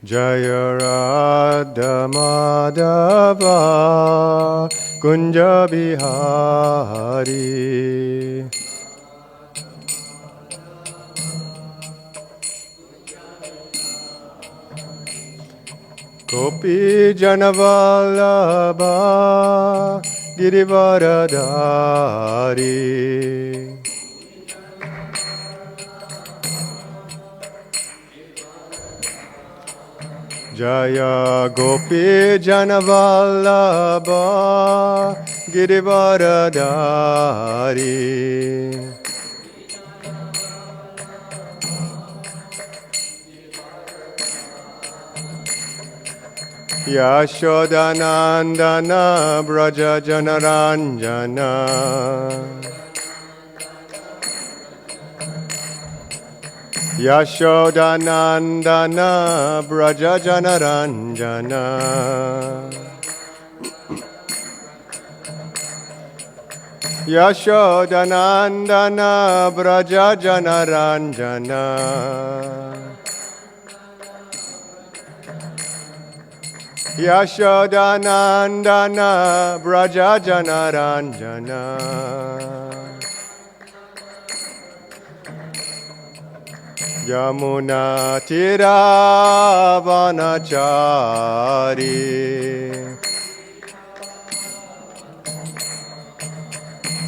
Jaya Radha Madhava Kunja Bihari. Gopi Janavallabha Girivaradhari. Jaya Gopi Janavallabha Girivaradhari. Yashodanandana Braja Janaranjana. Yashodanandana Braja Janaranjana. Yashodanandana Braja Janaranjana. Yashodanandana Braja Janaranjana. Yamuna Tiravanachari.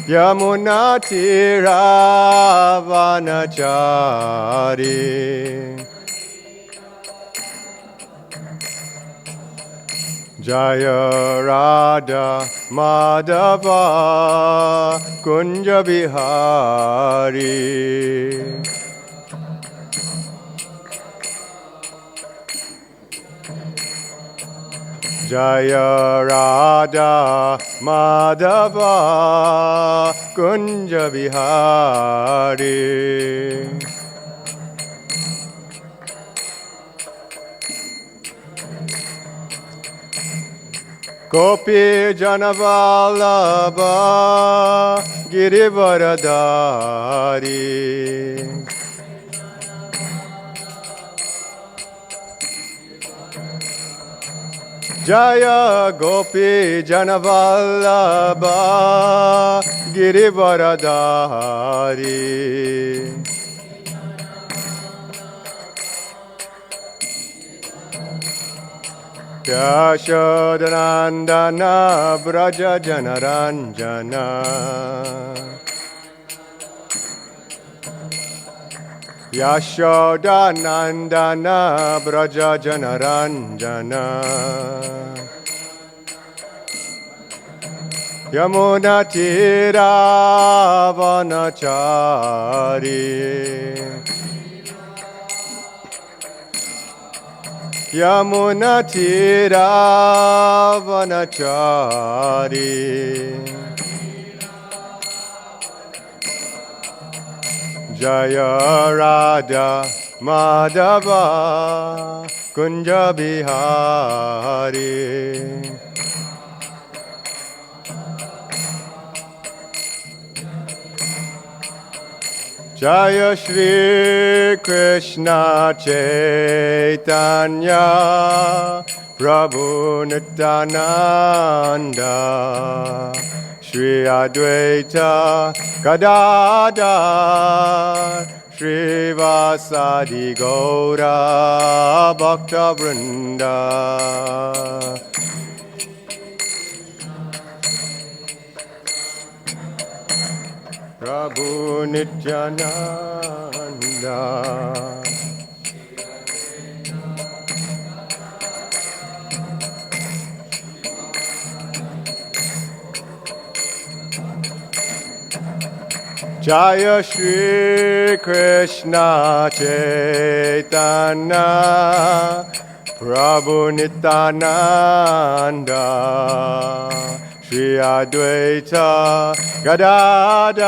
Yamuna Tiravanachari. Jaya Radha Madhava Kunja Bihari. Jaya Radha Madhava Kunja Bihari. Gopi Janavallabha Girivaradhari. Jaya Gopi Janavallabha Girivaradhari. Yashodanandana Braja Janaranjana. Yashodanandana Braja Janaranjana. Yamuna Tiravanachari. Yamuna Tiravanachari. Jaya Radha Madhava Kunja Bihari. Jaya Shri Krishna Chaitanya Prabhu Nityananda Shri Advaita Gadadhar Shri Vasadi Gaura Bhakta Vrinda. Prabhu Nityananda. Jaya Shri Krishna Chaitanya Prabhu Nityananda Shri Advaita Gadadhar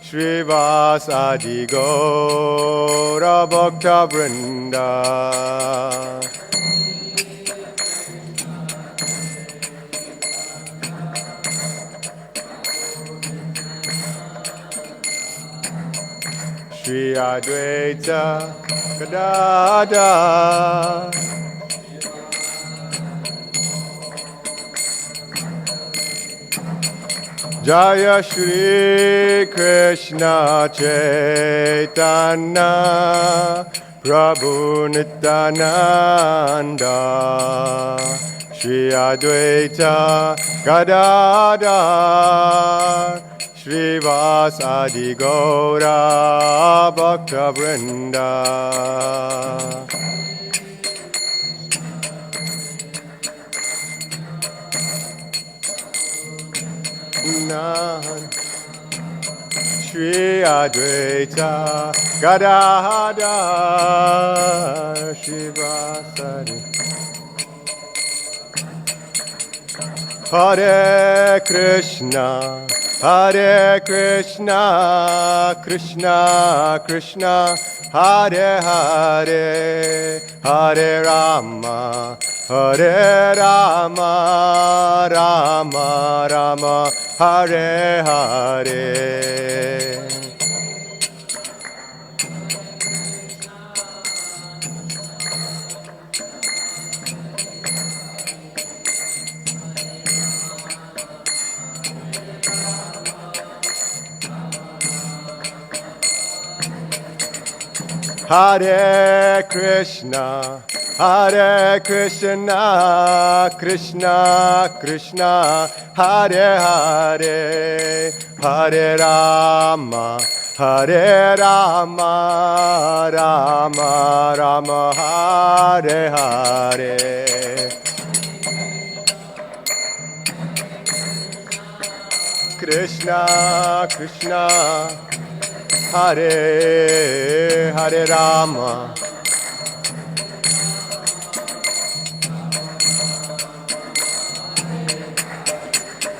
Shri Vasadi Gaura Bhakta Vrinda. Shri Advaita Gadada. Jaya Shri Krishna Chaitanya Prabhu Nityananda Shri Advaita Gadadhar Shri Vasadi Gaura Bhakta Vrinda. Shri Advaita Gadadhar Shri Vasadi. Hare Krishna, Hare Krishna, Krishna Krishna, Hare Hare, Hare Rama, Hare Rama, Rama Rama, Hare Hare. Hare Krishna, Hare Krishna, Krishna Krishna, Hare Hare, Hare Rama, Hare Rama, Rama Rama, Hare Hare. Krishna Krishna, Hare Hare Rama,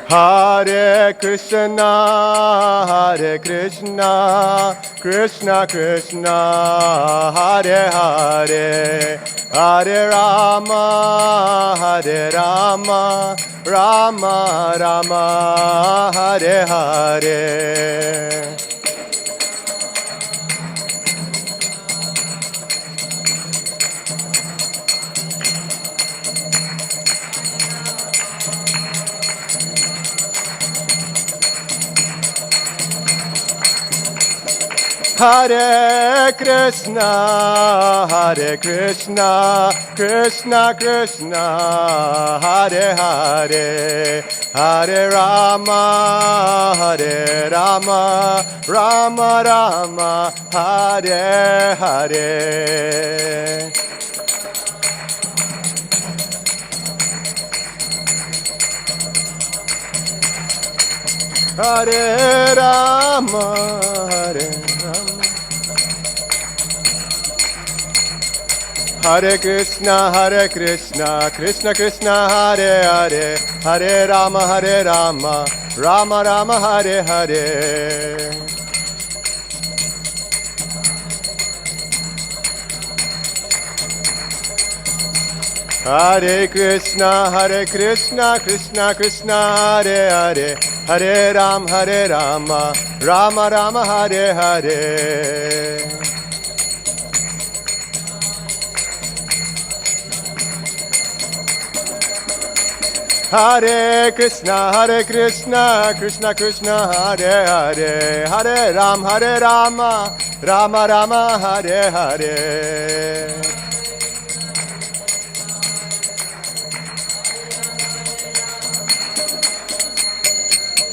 Hare Krishna, Hare Krishna, Krishna Krishna, Hare Hare, Hare Rama, Hare Rama, Rama Rama, Hare Hare. Hare Krishna, Hare Krishna, Krishna Krishna, Hare Hare, Hare Rama, Hare Rama, Rama Rama, Hare Hare. Hare Rama, Hare Rama, Hare Krishna, Krishna Krishna, Hare Hare, Hare Rama, Rama Rama, Hare Hare. Hare Krishna, Krishna Krishna, Hare Hare, Hare Rama, Rama Rama, Hare Hare. Hare Krishna, Krishna Krishna, Hare Hare, Hare Rama, Rama Rama, Hare Hare.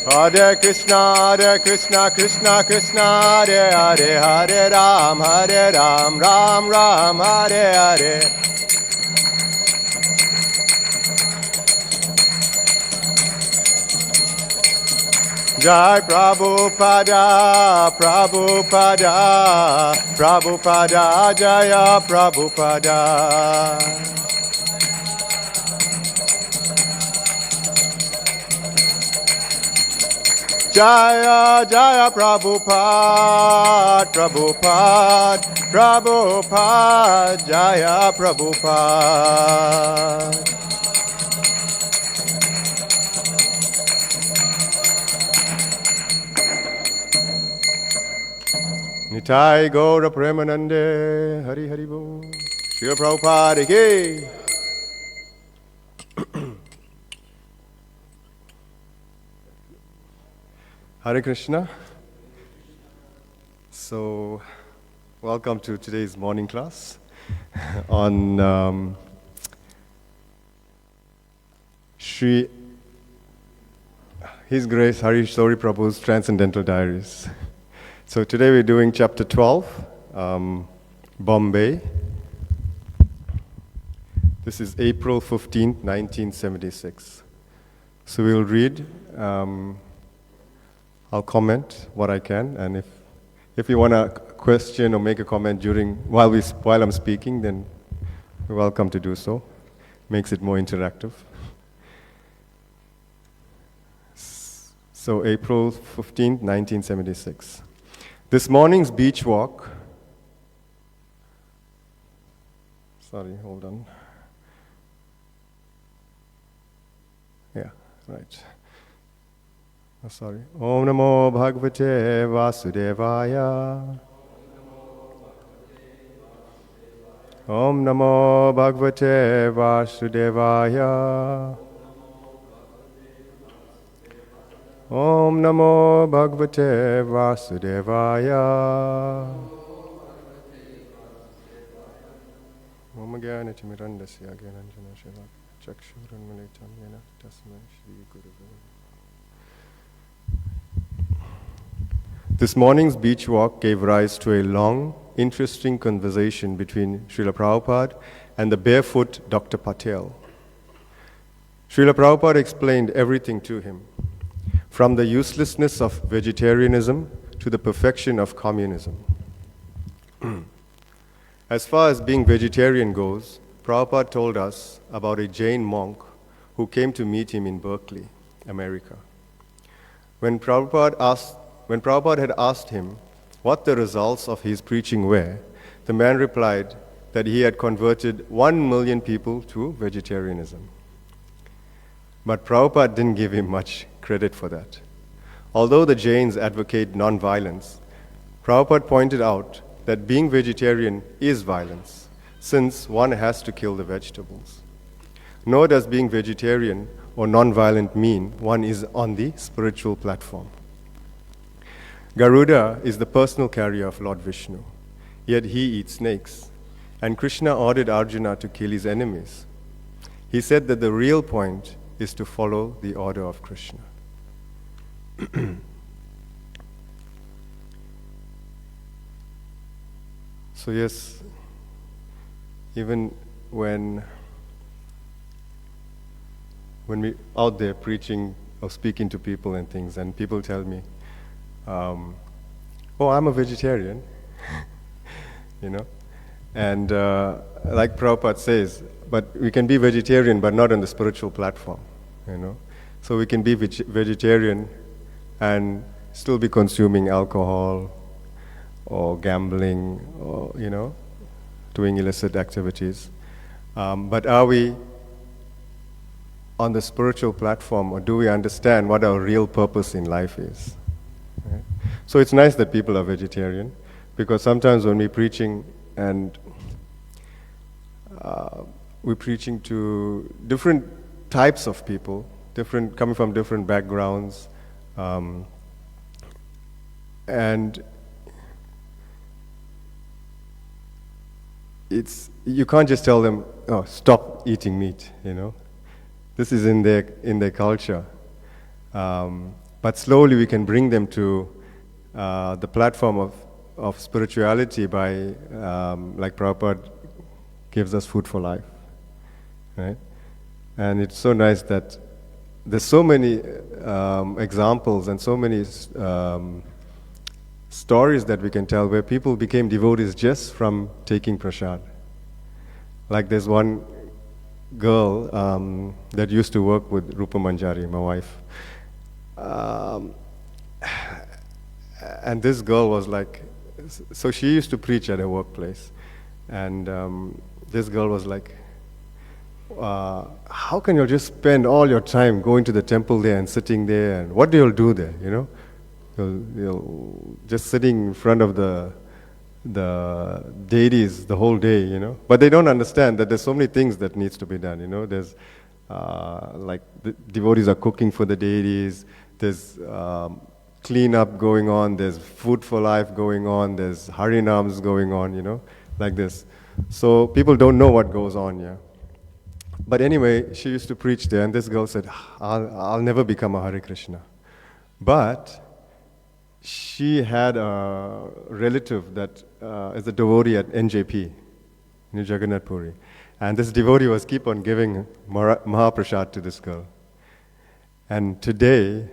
Hare Krishna, Krishna Krishna, Hare Hare, Hare Ram, Ram Ram, Hare Hare. Jai Prabhupada, Prabhupada, Prabhupada, Jaya Prabhupada. Jaya Jaya Prabhupada, Prabhupada, Prabhupada, Jaya Prabhupada. Nitai Gaura Premanande, Hari Hari Bo, Srila Prabhupada ki. Hare Krishna. So, welcome to today's morning class on His Grace Harish Sori Prabhu's Transcendental Diaries. So today we're doing chapter 12, Bombay. This is April 15th, 1976. So we'll read, I'll comment what I can, and if you want to question or make a comment while I'm speaking, then you're welcome to do so. Makes it more interactive. So April 15th, 1976. This morning's beach walk, sorry, hold on. Yeah, right. Oh, sorry. Om Namo Bhagavate Vasudevaya. Om Namo Bhagavate Vasudevaya. Om Namo Bhagavate Vasudevaya. Om Gyana Timirandasya Gyananjana Shiva Chakshurunmalitam Yena Tasmai Shri Gurave. This morning's beach walk gave rise to a long, interesting conversation between Srila Prabhupada and the barefoot Dr. Patel. Srila Prabhupada explained everything to him, from the uselessness of vegetarianism to the perfection of communism. As far as being vegetarian goes, Prabhupada told us about a Jain monk who came to meet him in Berkeley, America. When Prabhupada had asked him what the results of his preaching were, the man replied that he had converted 1 million people to vegetarianism. But Prabhupada didn't give him much credit for that. Although the Jains advocate non-violence, Prabhupada pointed out that being vegetarian is violence, since one has to kill the vegetables. Nor does being vegetarian or non-violent mean one is on the spiritual platform. Garuda is the personal carrier of Lord Vishnu, yet he eats snakes, and Krishna ordered Arjuna to kill his enemies. He said that the real point is to follow the order of Krishna. So yes, even when we out there preaching or speaking to people and things, and people tell me, oh, I'm a vegetarian, and like Prabhupada says, but we can be vegetarian but not on the spiritual platform, So we can be vegetarian and still be consuming alcohol or gambling or, doing illicit activities. But are we on the spiritual platform, or do we understand what our real purpose in life is? Right? So it's nice that people are vegetarian, because sometimes when we're preaching and we're preaching to different types of people, coming from different backgrounds, and you can't just tell them, oh, stop eating meat, This is in their culture. But slowly we can bring them to the platform of spirituality by, like Prabhupada gives us food for life, right? And it's so nice that there's so many examples and so many stories that we can tell where people became devotees just from taking prasad. Like there's one girl that used to work with Rupa Manjari, my wife. And this girl was like, so she used to preach at her workplace. And this girl was like, how can you just spend all your time going to the temple there and sitting there, and what do you do there, You'll just sitting in front of the the deities the whole day, But they don't understand that there's so many things that needs to be done, There's like the devotees are cooking for the deities. There's cleanup going on. There's food for life going on. There's harinams going on, like this. So people don't know what goes on, yeah. But anyway, she used to preach there, and this girl said, I'll never become a Hare Krishna. But she had a relative that is a devotee at NJP, New Jagannath Puri. And this devotee was keep on giving Mahaprasad to this girl. And today,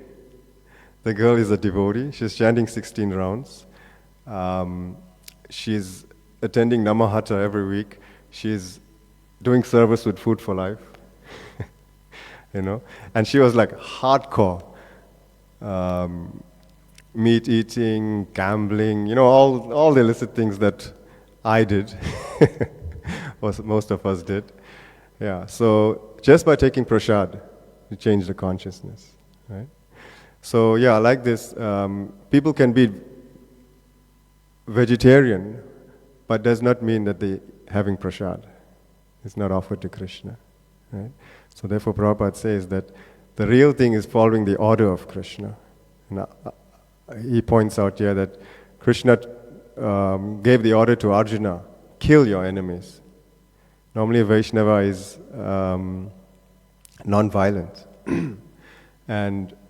the girl is a devotee. She's chanting 16 rounds. She's attending Namahata every week. She's doing service with Food for Life. And she was like hardcore. Meat eating, gambling, all the illicit things that I did, most of us did. Yeah, so just by taking prasad, you change the consciousness, right? So yeah, like this, people can be vegetarian, but does not mean that they having prasad. It's not offered to Krishna, right? So therefore Prabhupada says that the real thing is following the order of Krishna. Now, he points out here that Krishna gave the order to Arjuna, kill your enemies. Normally Vaishnava is non-violent.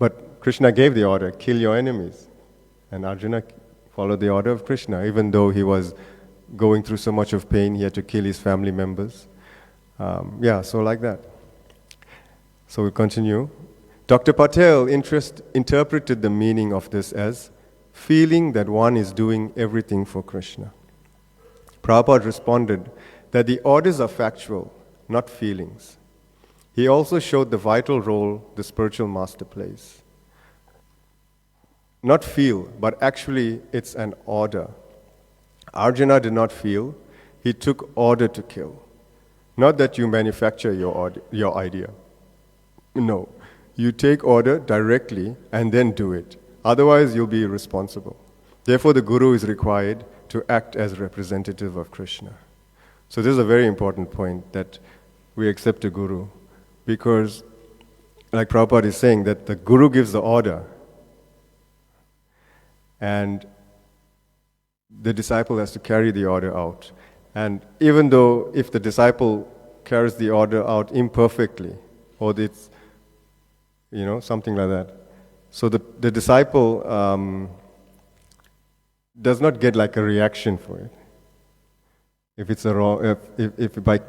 But Krishna gave the order, kill your enemies. And Arjuna followed the order of Krishna. Even though he was going through so much of pain, he had to kill his family members. So like that. So we continue. Dr. Patel interpreted the meaning of this as feeling that one is doing everything for Krishna. Prabhupada responded that the orders are factual, not feelings. He also showed the vital role the spiritual master plays. Not feel, but actually it's an order. Arjuna did not feel, he took order to kill. Not that you manufacture your idea. No. You take order directly and then do it. Otherwise, you'll be irresponsible. Therefore, the Guru is required to act as representative of Krishna. So this is a very important point, that we accept a Guru. Because, like Prabhupada is saying, that the Guru gives the order. And the disciple has to carry the order out. And even though if the disciple carries the order out imperfectly, or it's something like that. So the disciple does not get like a reaction for it. If it's a wrong, if by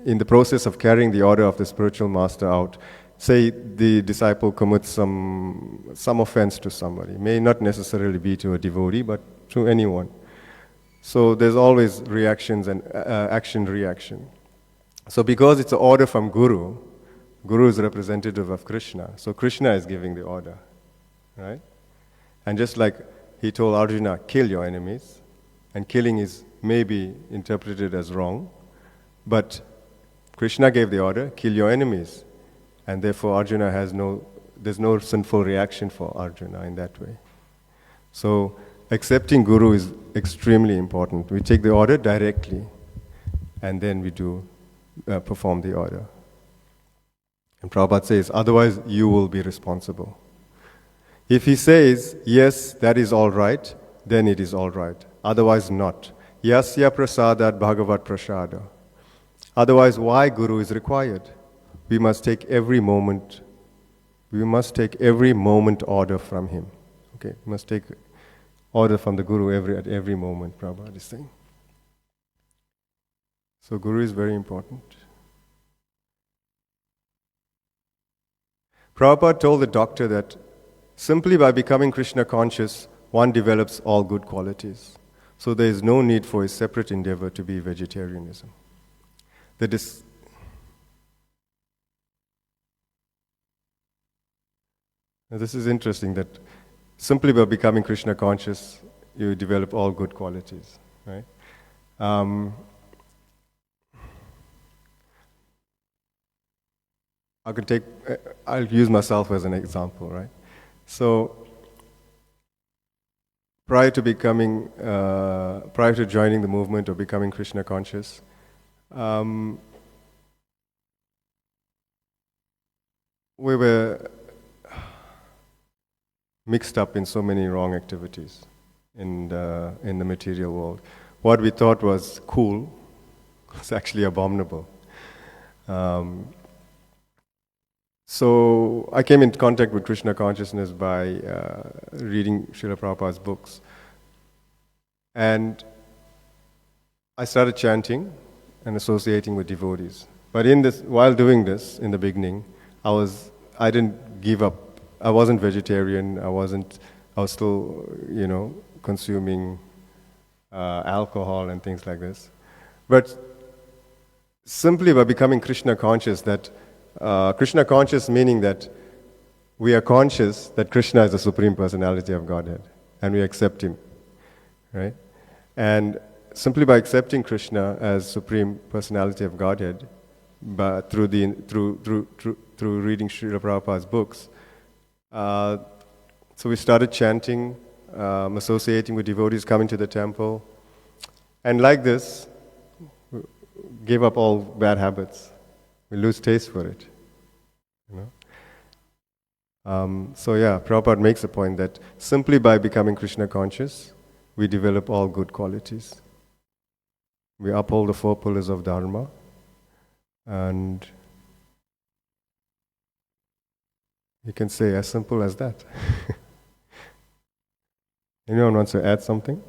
in the process of carrying the order of the spiritual master out, say the disciple commits some offense to somebody, may not necessarily be to a devotee, but to anyone. So there's always reactions and action-reaction. So because it's an order from Guru is representative of Krishna, so Krishna is giving the order, right? And just like he told Arjuna, kill your enemies, and killing is maybe interpreted as wrong, but Krishna gave the order, kill your enemies, and therefore Arjuna there's no sinful reaction for Arjuna in that way. So accepting Guru is extremely important. We take the order directly, and then we do perform the order. And Prabhupada says, otherwise you will be responsible. If he says, yes, that is all right, then it is all right. Otherwise not. Yasya prasadat bhagavat prasada. Otherwise, why Guru is required? We must take every moment order from him. Okay, we must take order from the Guru at every moment, Prabhupada is saying. So Guru is very important. Prabhupada told the doctor that simply by becoming Krishna conscious, one develops all good qualities. So there is no need for a separate endeavor to be vegetarianism. This is interesting, that simply by becoming Krishna conscious, you develop all good qualities, right? I'll use myself as an example, right? So prior to joining the movement or becoming Krishna conscious, we were mixed up in so many wrong activities in the material world. What we thought was cool was actually abominable. So I came into contact with Krishna consciousness by reading Srila Prabhupada's books. And I started chanting and associating with devotees. But while doing this in the beginning, I didn't give up. I wasn't vegetarian. I was still, consuming alcohol and things like this. But simply by becoming Krishna conscious, Krishna conscious meaning that we are conscious that Krishna is the Supreme Personality of Godhead, and we accept Him, right? And simply by accepting Krishna as Supreme Personality of Godhead, but through reading Srila Prabhupada's books, so we started chanting, associating with devotees, coming to the temple, and like this, gave up all bad habits. We lose taste for it. Prabhupada makes a point that simply by becoming Krishna conscious, we develop all good qualities. We uphold the 4 pillars of Dharma, and you can say as simple as that. Anyone wants to add something?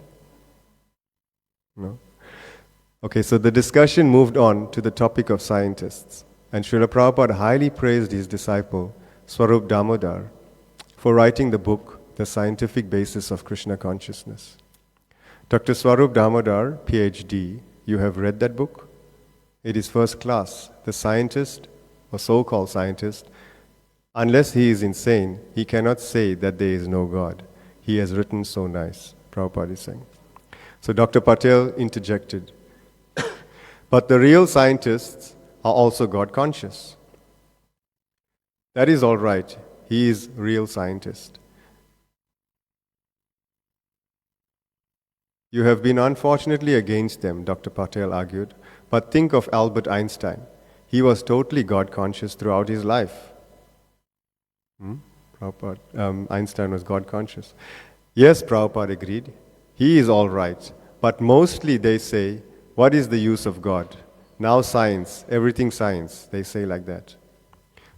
No? Okay, so the discussion moved on to the topic of scientists, and Srila Prabhupada highly praised his disciple, Swarup Damodar, for writing the book, The Scientific Basis of Krishna Consciousness. Dr. Swarup Damodar, PhD, you have read that book? It is first class. The scientist, or so-called scientist, unless he is insane, he cannot say that there is no God. He has written so nice, Prabhupada is saying. So Dr. Patel interjected, but the real scientists are also God conscious. That is all right. He is real scientist. You have been unfortunately against them, Dr. Patel argued. But think of Albert Einstein. He was totally God conscious throughout his life. Einstein was God conscious. Yes, Prabhupada agreed. He is all right. But mostly they say, what is the use of God? Now science, everything science. They say like that.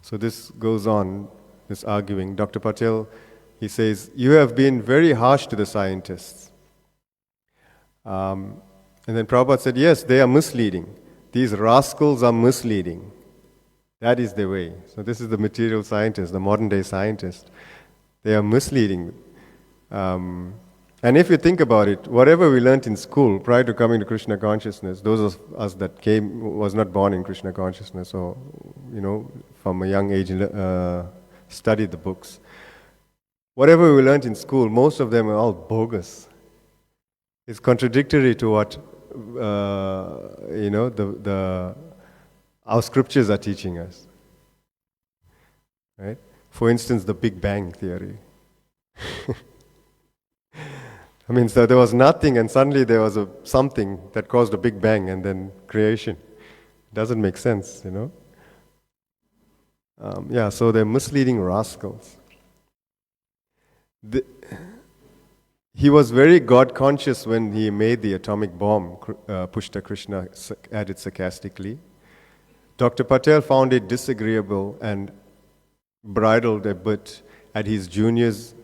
So this goes on, this arguing. Dr. Patel, he says, you have been very harsh to the scientists. And then Prabhupada said, yes, they are misleading. These rascals are misleading. That is the way. So this is the material scientist, the modern day scientist. They are misleading. And if you think about it, whatever we learned in school prior to coming to Krishna consciousness, those of us that was not born in Krishna consciousness or, from a young age studied the books. Whatever we learned in school, most of them are all bogus. It's contradictory to what, our scriptures are teaching us. Right? For instance, the Big Bang theory. I mean, so there was nothing and suddenly there was something that caused a Big Bang and then creation. Doesn't make sense, so they're misleading rascals. He was very God conscious when he made the atomic bomb, Pushta Krishna added sarcastically. Dr. Patel found it disagreeable and bridled a bit at his junior's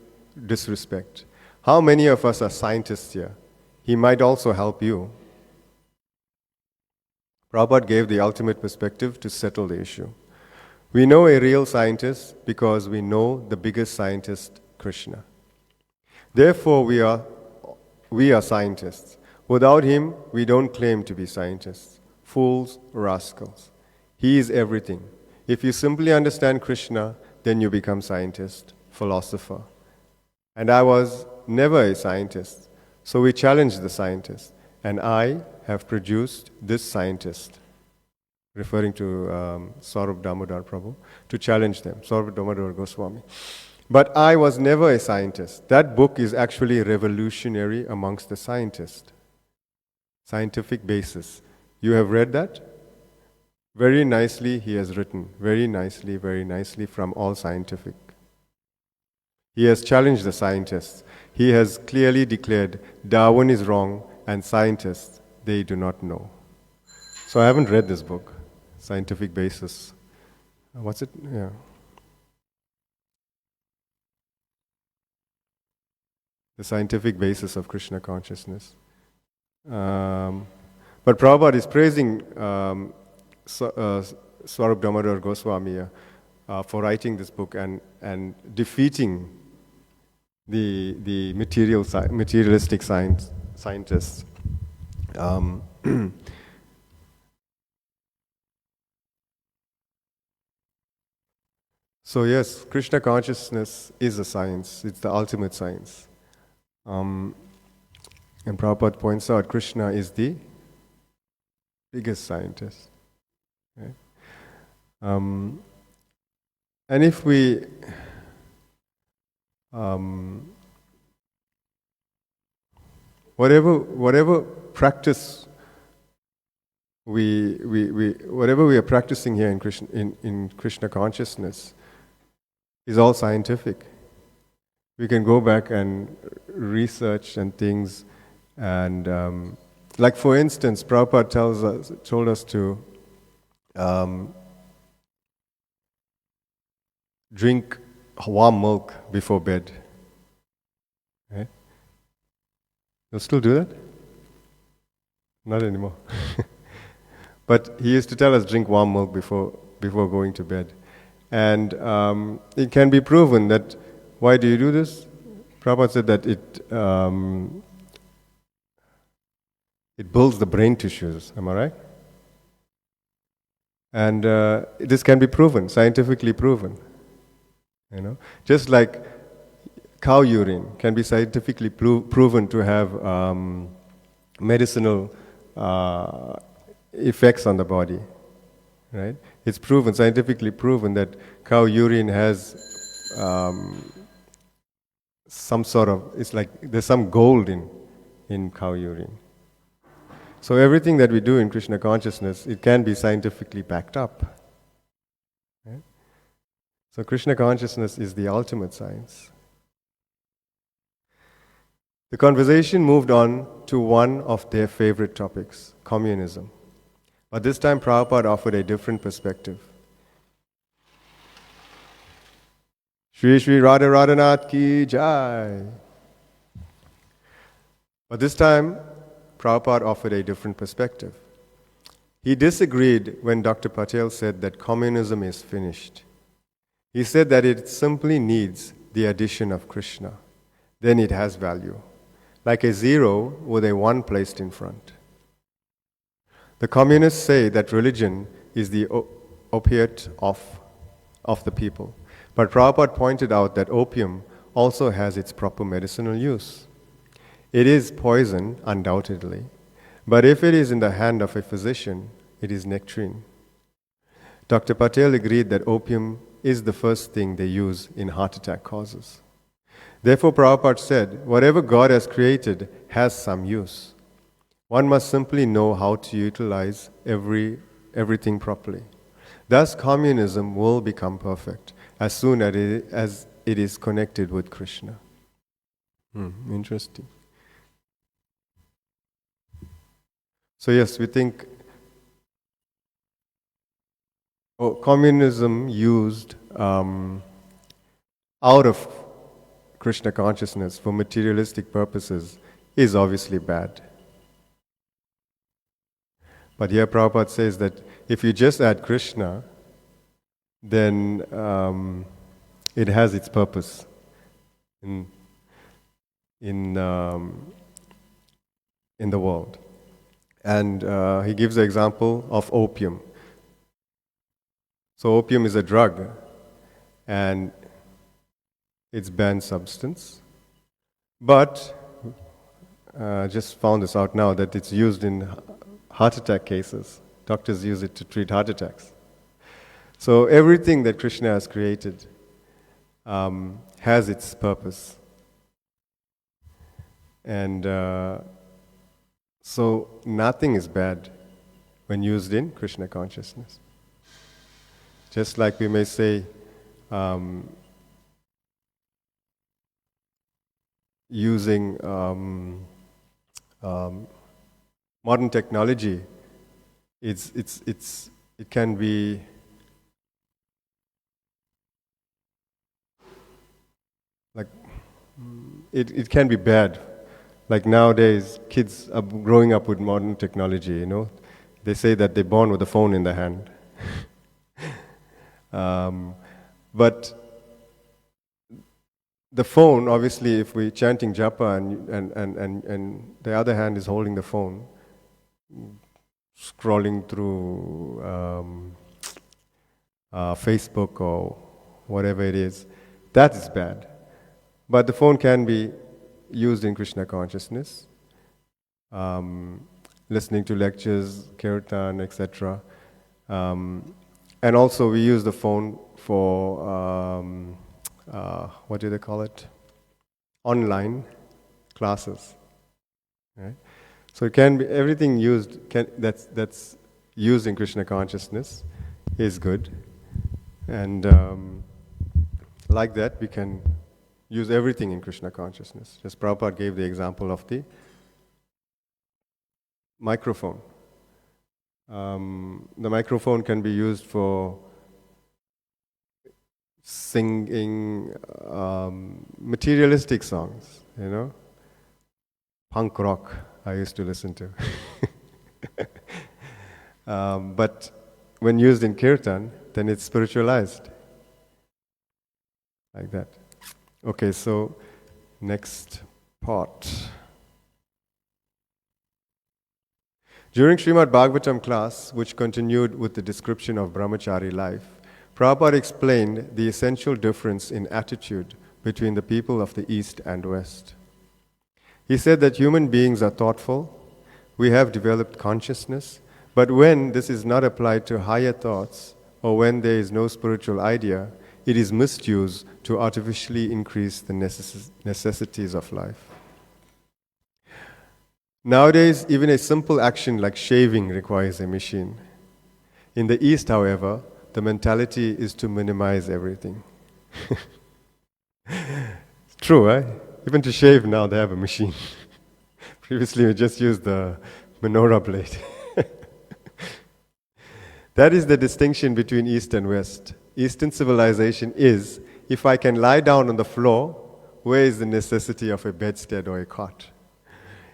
disrespect. How many of us are scientists here? He might also help you. Prabhupada gave the ultimate perspective to settle the issue. We know a real scientist because we know the biggest scientist, Krishna. Therefore, we are scientists. Without him, we don't claim to be scientists. Fools, rascals. He is everything. If you simply understand Krishna, then you become scientist, philosopher. And I was never a scientist. So we challenged the scientist. And I have produced this scientist, referring to Swarup Damodar Prabhu, to challenge them, Swarup Damodar Goswami, But I was never a scientist. That book is actually revolutionary amongst the scientists. Scientific basis. You have read that? Very nicely he has written. Very nicely from all scientific. He has challenged the scientists. He has clearly declared Darwin is wrong and scientists, they do not know. So I haven't read this book, Scientific Basis. What's it? Yeah. The scientific basis of Krishna consciousness. But Prabhupada is praising Swarup Damodar Goswami for writing this book and defeating the materialistic scientists. So yes, Krishna consciousness is a science. It's the ultimate science. And Prabhupada points out Krishna is the biggest scientist. Right? And if we whatever practice whatever we are practicing here in Krishna consciousness is all scientific. We can go back and research and things, and like for instance, Prabhupada told us to drink warm milk before bed. Right? You'll still do that? Not anymore. But he used to tell us drink warm milk before going to bed. And it can be proven that, why do you do this? Prabhupada said that it builds the brain tissues, am I right? And this can be proven, scientifically proven. You know, just like cow urine can be scientifically proven to have medicinal effects on the body, right? It's proven, scientifically proven, that cow urine has some sort of, it's like there's some gold in cow urine. So everything that we do in Krishna consciousness, it can be scientifically backed up. Right? So Krishna consciousness is the ultimate science. The conversation moved on to one of their favorite topics, communism. But this time Prabhupada offered a different perspective. Shri Shri Radha Radhanath Ki Jai. But this time Prabhupada offered a different perspective. He disagreed when Dr. Patel said that communism is finished. He said that it simply needs the addition of Krishna. Then it has value, like a zero with a one placed in front. The communists say that religion is the opiate of the people. But Prabhupada pointed out that opium also has its proper medicinal use. It is poison, undoubtedly, but if it is in the hand of a physician, it is nectarine. Dr. Patel agreed that opium is the first thing they use in heart attack causes. Therefore, Prabhupada said, whatever God has created has some use. One must simply know how to utilize everything properly. Thus, communism will become perfect as soon as it is connected with Krishna. Interesting. So yes, we think communism used out of Krishna consciousness for materialistic purposes is obviously bad. But here Prabhupada says that if you just add Krishna, then it has its purpose in the world. And he gives the example of opium. So opium is a drug, and it's banned substance. But just found this out now that it's used in heart attack cases. Doctors use it to treat heart attacks. So everything that Krishna has created has its purpose. And so nothing is bad when used in Krishna consciousness. Just like we may say, using modern technology, it can be like it can be bad. Like nowadays, kids are growing up with modern technology. You know, they say that they're born with a phone in their hand. But the phone, obviously, if we're chanting japa and the other hand is holding the phone, scrolling through Facebook or whatever it is, that is bad. But the phone can be used in Krishna consciousness, listening to lectures, kirtan, etc. And also we use the phone for, what do they call it? Online classes. Right? So it can be, everything used that's used in Krishna consciousness is good. And like that we can use everything in Krishna consciousness. Just Prabhupada gave the example of the microphone. The microphone can be used for singing materialistic songs, you know, punk rock I used to listen to. But when used in kirtan, then it's spiritualized, like that. Okay, so next part. During Srimad Bhagavatam class, which continued with the description of brahmachari life, Prabhupada explained the essential difference in attitude between the people of the East and West. He said that human beings are thoughtful, we have developed consciousness, but when this is not applied to higher thoughts, or when there is no spiritual idea, it is misused to artificially increase the necessities of life. Nowadays, even a simple action like shaving requires a machine. In the East, however, the mentality is to minimize everything. It's true, right? Even to shave now, they have a machine. Previously, we just used the menorah blade. That is the distinction between East and West. Eastern civilization is, if I can lie down on the floor, where is the necessity of a bedstead or a cot?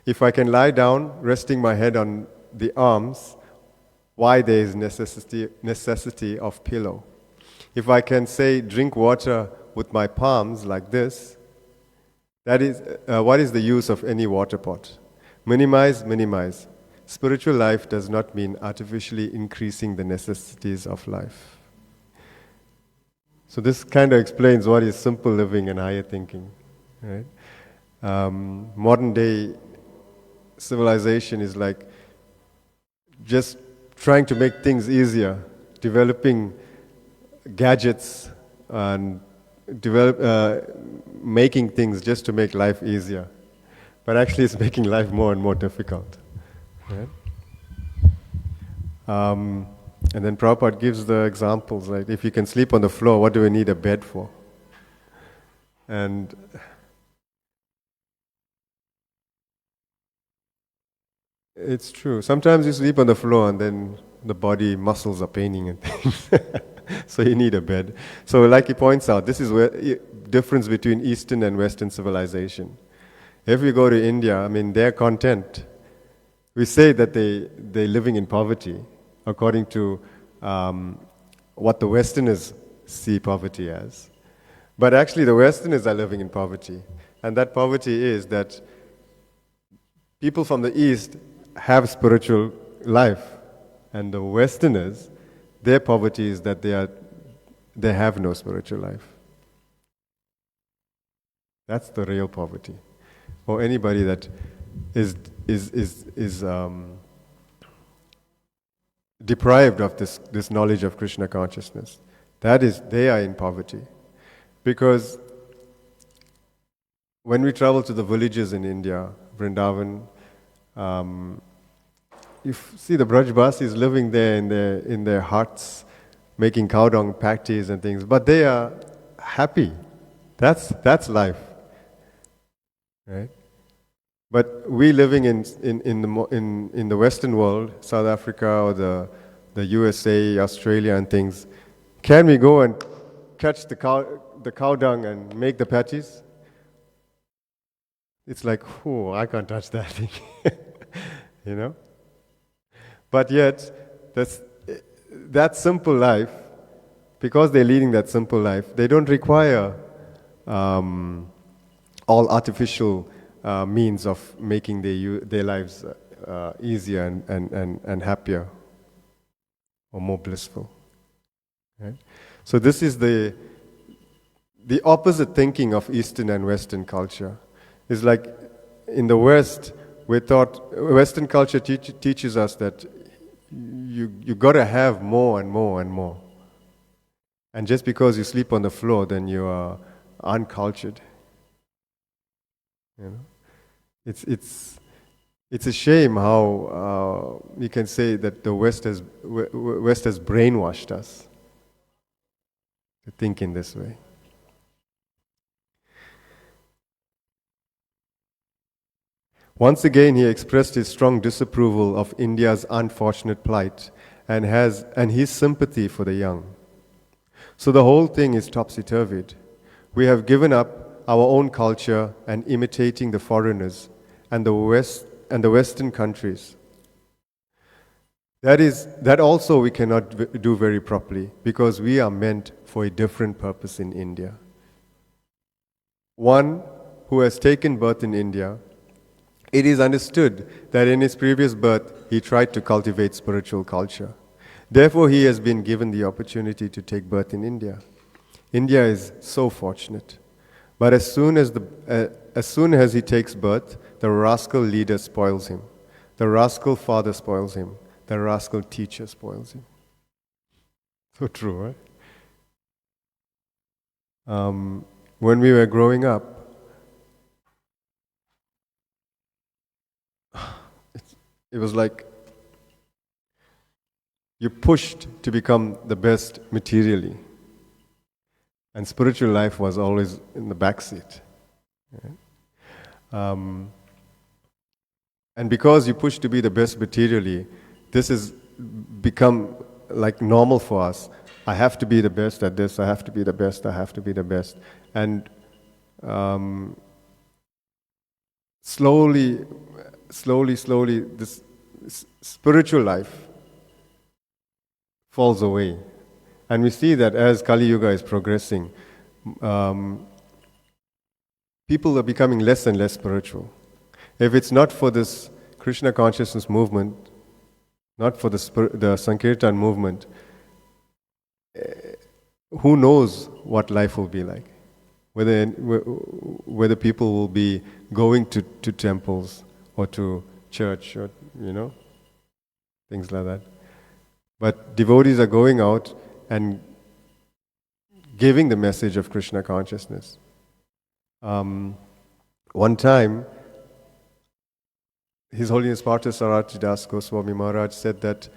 If I can lie down, resting my head on the arms, why there is necessity of pillow? If I can say, drink water with my palms like this, that is, what is the use of any water pot? Minimize. Spiritual life does not mean artificially increasing the necessities of life. So this kind of explains what is simple living and higher thinking. Right? Modern day civilization is like just trying to make things easier, developing gadgets and making things just to make life easier. But actually it's making life more and more difficult. Right? And then Prabhupada gives the examples, like if you can sleep on the floor, what do we need a bed for? And it's true. Sometimes you sleep on the floor and then the body muscles are paining and things. So you need a bed. So like he points out, this is where difference between Eastern and Western civilization. If we go to India, I mean, they're content. We say that they're living in poverty according to what the Westerners see poverty as. But actually the Westerners are living in poverty. And that poverty is that people from the East have spiritual life. And the Westerners, their poverty is that they have no spiritual life. That's the real poverty. Or anybody that is deprived of this knowledge of Krishna consciousness. That is, they are in poverty. Because when we travel to the villages in India, Vrindavan, you see the Brajbasis living there in their huts, making cow dung patties and things, but they are happy. That's life, right? But we living in the Western world, South Africa or the USA, Australia and things, can we go and catch the cow dung and make the patties? It's like, oh, I can't touch that thing, you know. But yet, that simple life, because they're leading that simple life, they don't require all artificial means of making their lives easier and happier or more blissful. Right? So this is the opposite thinking of Eastern and Western culture. It's like in the West, we thought Western culture teaches us that you got to have more and more and more. And just because you sleep on the floor, then you are uncultured. You know, it's a shame how you can say that the West has brainwashed us to think in this way. Once again, he expressed his strong disapproval of India's unfortunate plight and his sympathy for the young. So the whole thing is topsy-turvied. We have given up our own culture and imitating the foreigners and the Western countries. That also we cannot do very properly because we are meant for a different purpose in India. One who has taken birth in India, it is understood that in his previous birth he tried to cultivate spiritual culture. Therefore, he has been given the opportunity to take birth in India. India is so fortunate. But as soon as he takes birth, the rascal leader spoils him. The rascal father spoils him. The rascal teacher spoils him. So true, right? When we were growing up, it was like you pushed to become the best materially. And spiritual life was always in the back seat. Right? And because you push to be the best materially, this has become like normal for us. I have to be the best at this, I have to be the best, I have to be the best. And slowly, this spiritual life falls away. And we see that as Kali Yuga is progressing, people are becoming less and less spiritual. If it's not for this Krishna consciousness movement, not for the Sankirtan movement, who knows what life will be like? Whether people will be going to temples or to church or, things like that. But devotees are going out and giving the message of Krishna consciousness. One time, His Holiness Parthasarathi Das Goswami Maharaj said that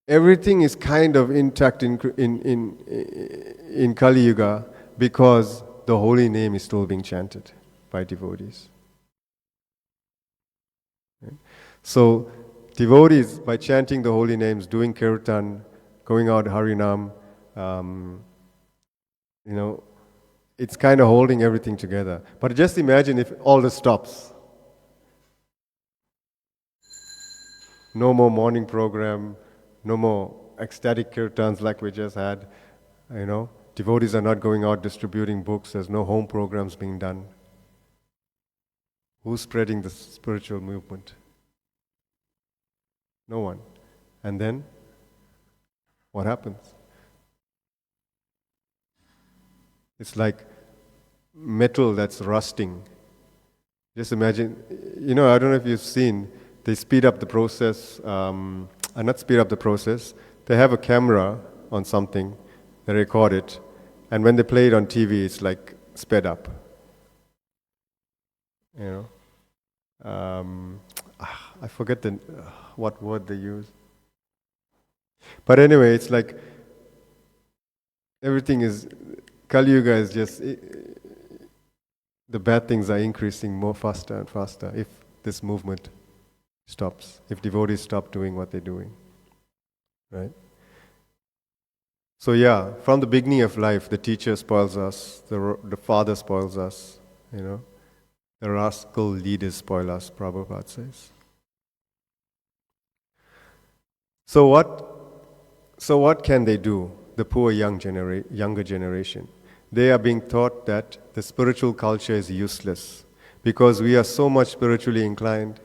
everything is kind of intact in Kali Yuga because the holy name is still being chanted by devotees. Okay? So, devotees, by chanting the holy names, doing kirtan, going out Harinam, it's kind of holding everything together. But just imagine if all this stops. No more morning program, no more ecstatic kirtans like we just had. Devotees are not going out distributing books. There's no home programs being done. Who's spreading the spiritual movement? No one. And then, what happens? It's like metal that's rusting. Just imagine, I don't know if you've seen, they speed up the process, not speed up the process, they have a camera on something, they record it, and when they play it on TV, it's like sped up. you know. I forget what word they use. But anyway, it's like everything is, Kali Yuga is just, the bad things are increasing more faster and faster if this movement stops, if devotees stop doing what they're doing, right? So yeah, from the beginning of life, the teacher spoils us, the father spoils us, you know. The rascal leaders spoil us, Prabhupada says. So what can they do, the poor younger generation? They are being taught that the spiritual culture is useless because we are so much spiritually inclined.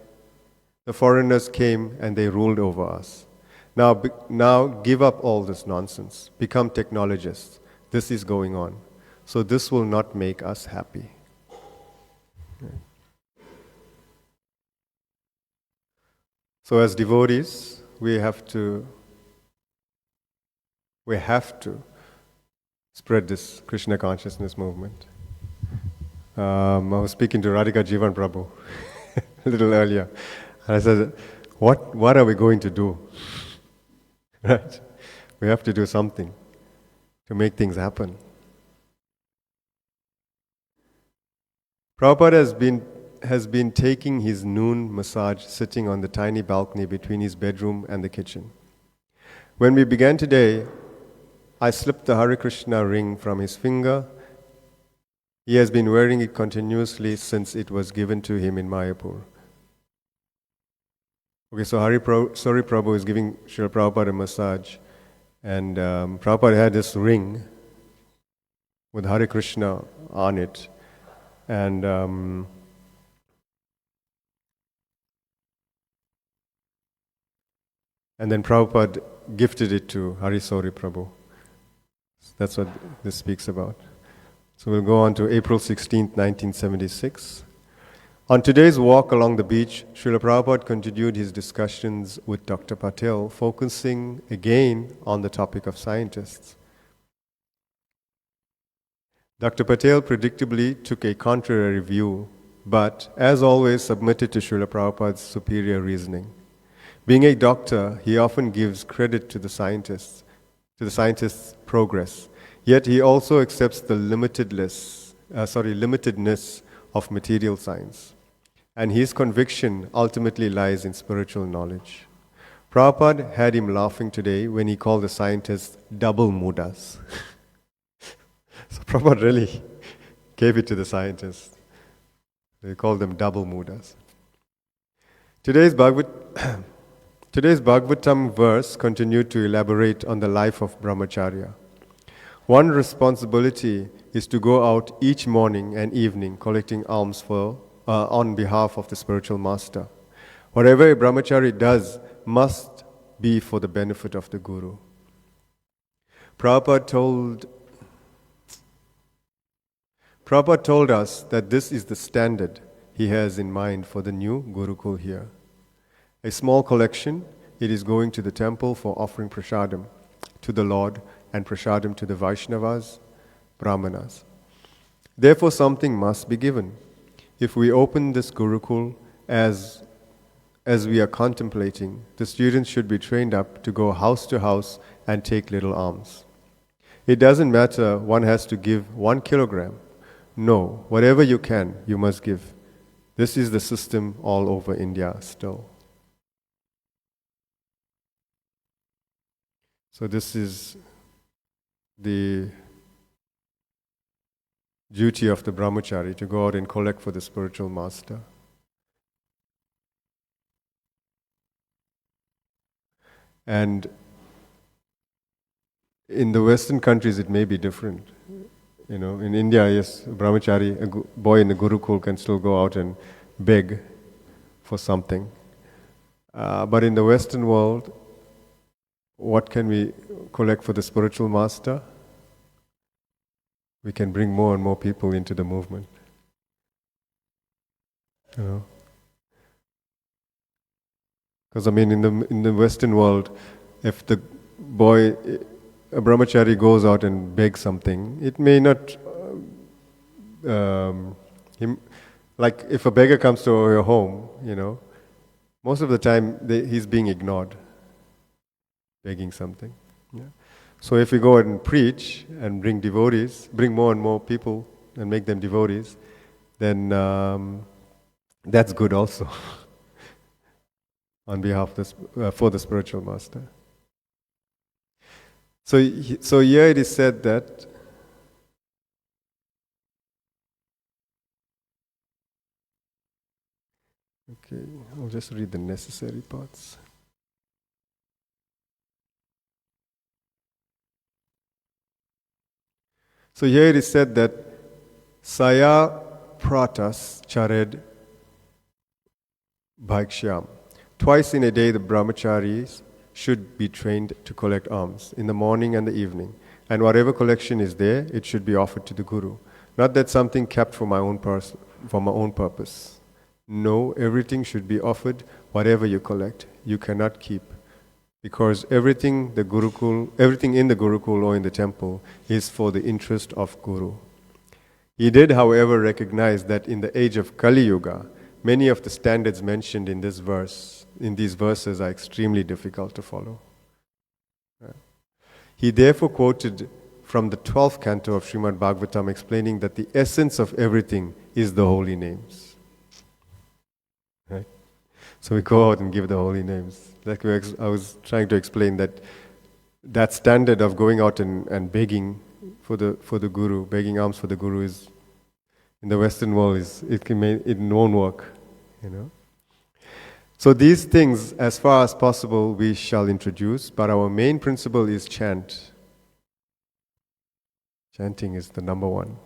The foreigners came and they ruled over us. Now give up all this nonsense. Become technologists. This is going on. So this will not make us happy. So as devotees, we have to spread this Krishna consciousness movement. I was speaking to Radhika Jivan Prabhu a little earlier, and I said, what are we going to do? Right? We have to do something to make things happen. Prabhupada has been taking his noon massage sitting on the tiny balcony between his bedroom and the kitchen. When we began today, I slipped the Hare Krishna ring from his finger. He has been wearing it continuously since it was given to him in Mayapur. Okay, so Sori Prabhu is giving Srila Prabhupada a massage, and Prabhupada had this ring with Hare Krishna on it, and then Prabhupada gifted it to Hari Sori Prabhu. That's what this speaks about. So we'll go on to April 16th, 1976. On today's walk along the beach, Srila Prabhupada continued his discussions with Dr. Patel, focusing again on the topic of scientists. Dr. Patel predictably took a contrary view, but, as always, submitted to Srila Prabhupada's superior reasoning. Being a doctor, he often gives credit to the scientists' progress, yet he also accepts the limitedness of material science. And his conviction ultimately lies in spiritual knowledge. Prabhupada had him laughing today when he called the scientists double mudas. So Prabhupada really gave it to the scientists. They called them double mudas. Today's Bhagavatam verse continued to elaborate on the life of brahmacharya. One responsibility is to go out each morning and evening collecting alms on behalf of the spiritual master. Whatever a brahmachari does must be for the benefit of the guru. Prabhupada told us that this is the standard he has in mind for the new Gurukul here. A small collection, it is going to the temple for offering prasadam to the Lord and prasadam to the Vaishnavas, Brahmanas. Therefore something must be given. If we open this Gurukul as we are contemplating, the students should be trained up to go house to house and take little alms. It doesn't matter one has to give 1 kilogram. No, whatever you can, you must give. This is the system all over India still. So this is the duty of the brahmachari, to go out and collect for the spiritual master. And in the Western countries it may be different. You know, in India, yes, a brahmachari, a boy in the Gurukul can still go out and beg for something. But in the Western world, what can we collect for the spiritual master? We can bring more and more people into the movement. You know, because I mean, in the Western world, if the boy, a brahmachari, goes out and begs something, it may not. Like if a beggar comes to your home, most of the time he's being ignored, begging something. Yeah. So if we go and preach and bring devotees, bring more and more people and make them devotees, then that's good also on behalf of for the spiritual master. So here it is said that okay, I'll just read the necessary parts. So here it is said that Saya Pratas Chared Bhakshyam. Twice in a day the brahmacharis should be trained to collect alms, in the morning and the evening. And whatever collection is there, it should be offered to the Guru. Not that something kept for my own purpose. No, everything should be offered, whatever you collect. You cannot keep. Because everything in the Gurukul or in the temple is for the interest of Guru. He did, however, recognize that in the age of Kali Yuga, many of the standards mentioned in these verses are extremely difficult to follow. He therefore quoted from the 12th canto of Srimad Bhagavatam explaining that the essence of everything is the holy names. Right? So we go out and give the holy names. Like I was trying to explain that standard of going out and begging for the Guru, begging alms for the Guru is, in the Western world, it won't work, So these things, as far as possible, we shall introduce, but our main principle is chant. Chanting is the number one.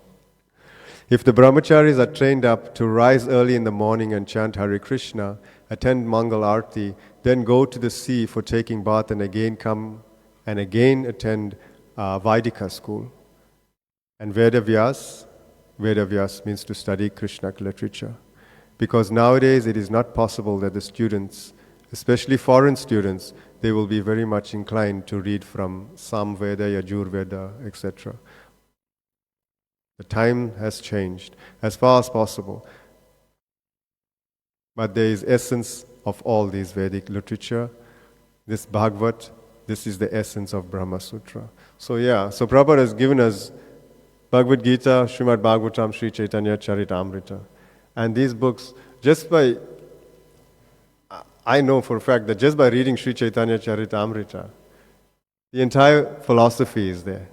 If the brahmacharis are trained up to rise early in the morning and chant Hare Krishna, attend Mangal Arti, then go to the sea for taking bath and again come and again attend Vaidika school. And Vedavyas means to study Krishna literature. Because nowadays it is not possible that the students, especially foreign students, they will be very much inclined to read from Samveda, Yajurveda, etc. The time has changed as far as possible. But there is essence of all these Vedic literature. This Bhagavat, this is the essence of Brahma Sutra. So Prabhupada has given us Bhagavad Gita, Srimad Bhagavatam, Sri Chaitanya Charitamrita. And these books, I know for a fact that just by reading Sri Chaitanya Charitamrita, the entire philosophy is there.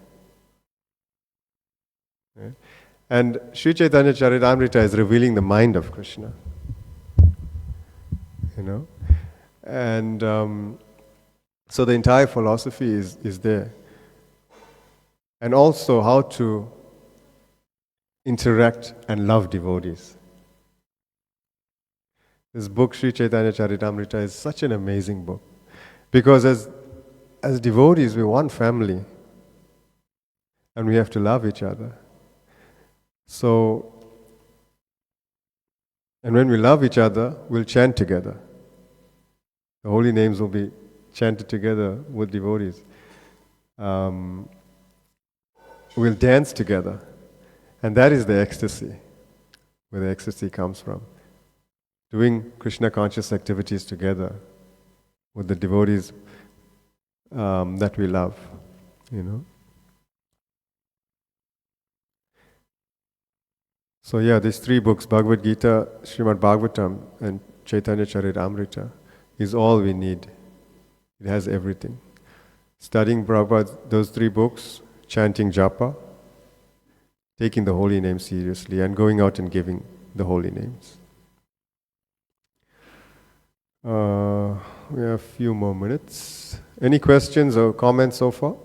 Right? And Sri Chaitanya Charitamrita is revealing the mind of Krishna. And so the entire philosophy is there. And also how to interact and love devotees. This book, Sri Chaitanya Charitamrita, is such an amazing book. Because as devotees, we're one family. And we have to love each other. So, and when we love each other, we'll chant together. The holy names will be chanted together with devotees. We'll dance together. And that is the ecstasy, where the ecstasy comes from. Doing Krishna conscious activities together with the devotees that we love, So these three books, Bhagavad Gita, Srimad Bhagavatam, and Chaitanya Charitamrita, is all we need. It has everything. Studying those three books, chanting japa, taking the holy name seriously, and going out and giving the holy names. We have a few more minutes. Any questions or comments so far?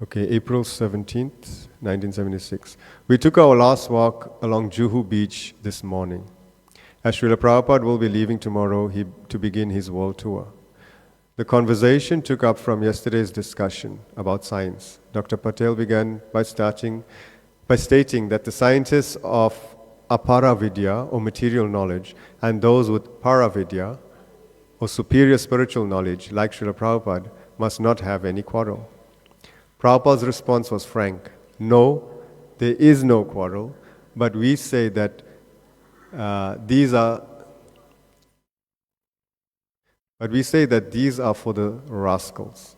Okay, April 17th, 1976. We took our last walk along Juhu Beach this morning. As Srila Prabhupada will be leaving tomorrow to begin his world tour. The conversation took up from yesterday's discussion about science. Dr. Patel began by stating that the scientists of aparavidya or material knowledge and those with paravidya or superior spiritual knowledge like Srila Prabhupada must not have any quarrel. Prabhupada's response was frank. No, there is no quarrel, but we say that these are for the rascals.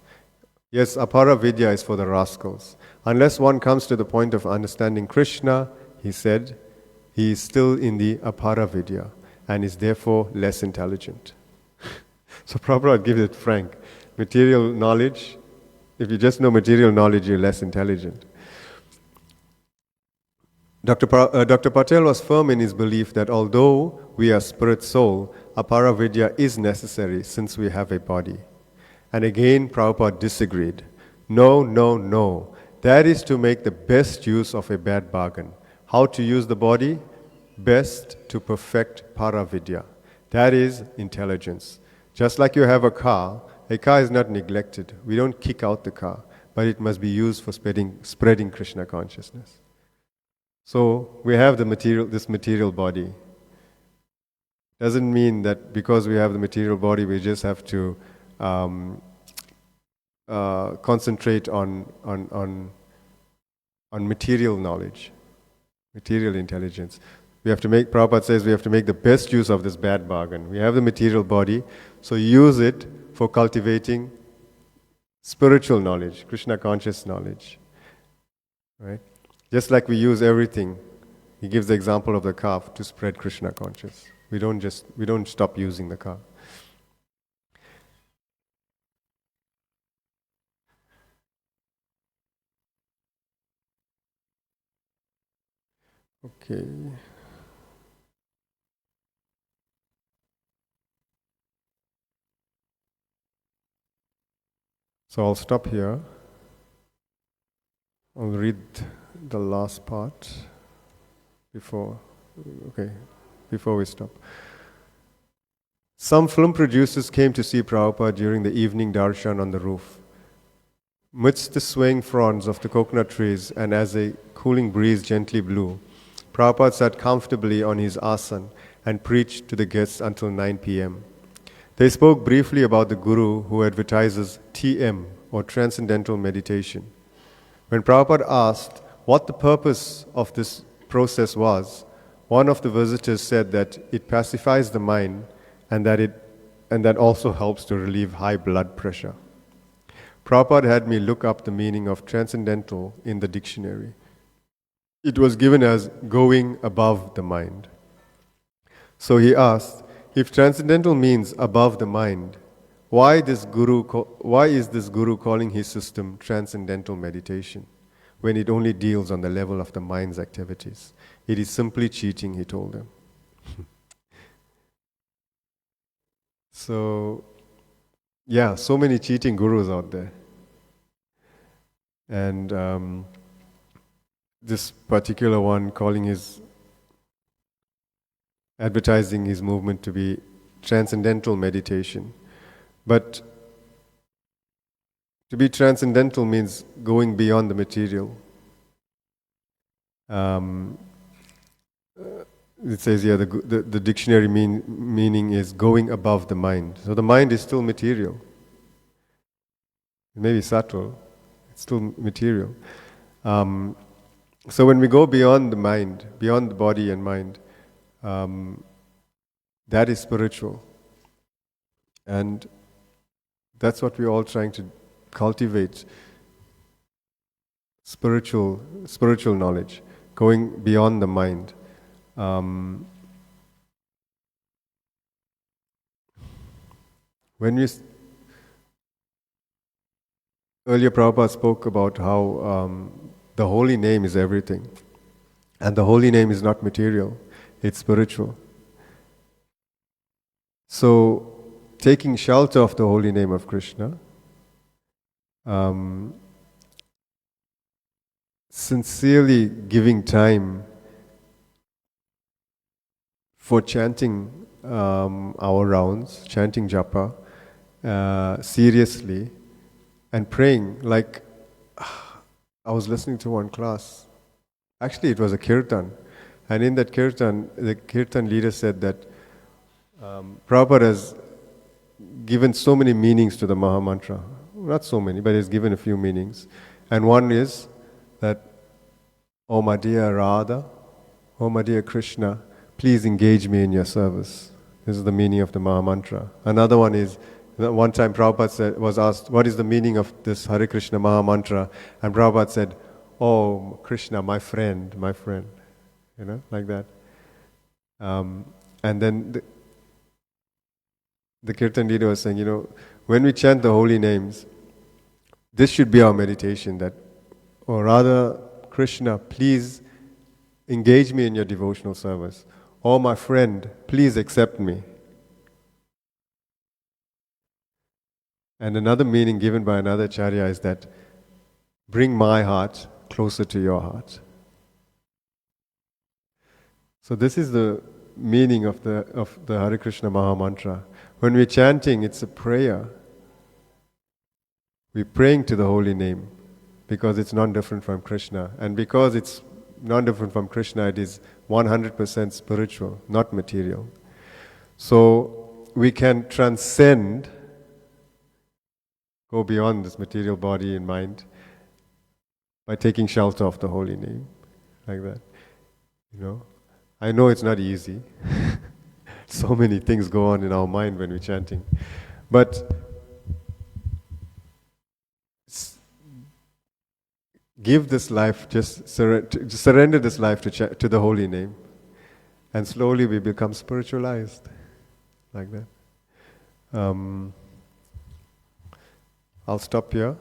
Yes, aparavidya is for the rascals. Unless one comes to the point of understanding Krishna, he said, he is still in the aparavidya and is therefore less intelligent. So Prabhupada gives it frank. Material knowledge, if you just know material knowledge, you're less intelligent. Dr. Patel was firm in his belief that although we are spirit soul, aparavidya is necessary since we have a body. And again, Prabhupada disagreed. No, no, no. That is to make the best use of a bad bargain. How to use the body? Best to perfect paravidya. That is intelligence. Just like you have a car is not neglected. We don't kick out the car, but it must be used for spreading Krishna consciousness. So we have this material body. Doesn't mean that because we have the material body, we just have to concentrate on material knowledge, material intelligence. Prabhupada says we have to make the best use of this bad bargain. We have the material body, so use it for cultivating spiritual knowledge, Krishna conscious knowledge. Right? Just like we use everything, he gives the example of the car to spread Krishna conscious. We don't stop using the car. Okay. So I'll stop here. I'll read the last part before we stop. Some film producers came to see Prabhupada during the evening darshan on the roof. Midst the swaying fronds of the coconut trees and as a cooling breeze gently blew, Prabhupada sat comfortably on his asan and preached to the guests until 9 p.m. They spoke briefly about the Guru who advertises TM or Transcendental Meditation. When Prabhupada asked what the purpose of this process was, one of the visitors said that it pacifies the mind and that also helps to relieve high blood pressure. Prabhupada had me look up the meaning of transcendental in the dictionary. It was given as going above the mind. So he asked, if transcendental means above the mind, why is this Guru calling his system transcendental meditation when it only deals on the level of the mind's activities? It is simply cheating, he told them. So many cheating gurus out there. And this particular one advertising his movement to be transcendental meditation. But to be transcendental means going beyond the material. It says here the dictionary meaning is going above the mind. So the mind is still material. It may be subtle, it's still material. So when we go beyond the mind, beyond the body and mind, that is spiritual. And that's what we're all trying to cultivate. Spiritual knowledge, going beyond the mind. Earlier Prabhupada spoke about how the holy name is everything. And the holy name is not material, it's spiritual. So, taking shelter of the holy name of Krishna, sincerely giving time for chanting our rounds, chanting japa, seriously, and praying. Like, I was listening to one class, actually it was a kirtan, And in that kirtan, the kirtan leader said that Prabhupada has given so many meanings to the Maha Mantra. Not so many, but he's given a few meanings. And one is that, "Oh my dear Radha, oh my dear Krishna, please engage me in your service." This is the meaning of the Maha Mantra. Another one is, one time Prabhupada was asked, "What is the meaning of this Hare Krishna Maha Mantra?" And Prabhupada said, "Oh Krishna, my friend, my friend." Like that. And then the kirtan leader was saying, when we chant the holy names, this should be our meditation, that, "Oh Radha, Krishna, please engage me in your devotional service. Oh my friend, please accept me." And another meaning given by another acharya is that, "Bring my heart closer to your heart." So this is the meaning of the Hare Krishna Maha Mantra. When we're chanting, it's a prayer. We're praying to the holy name because it's non-different from Krishna. And because it's non-different from Krishna, it is 100% spiritual, not material. So we can transcend, go beyond this material body and mind by taking shelter of the holy name, like that. I know it's not easy. So many things go on in our mind when we're chanting. But give this life, just surrender this life to the holy name. And slowly we become spiritualized, like that. I'll stop here.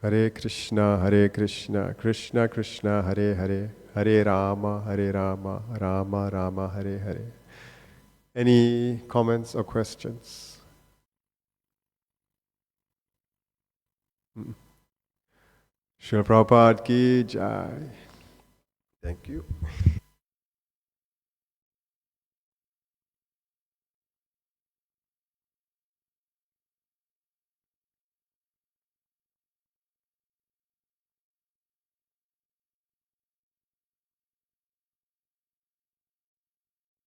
Hare Krishna, Krishna Krishna, Hare Hare, Hare Rama, Rama Rama, Hare Hare. Any comments or questions? Srila Prabhupada ki jai. Thank you.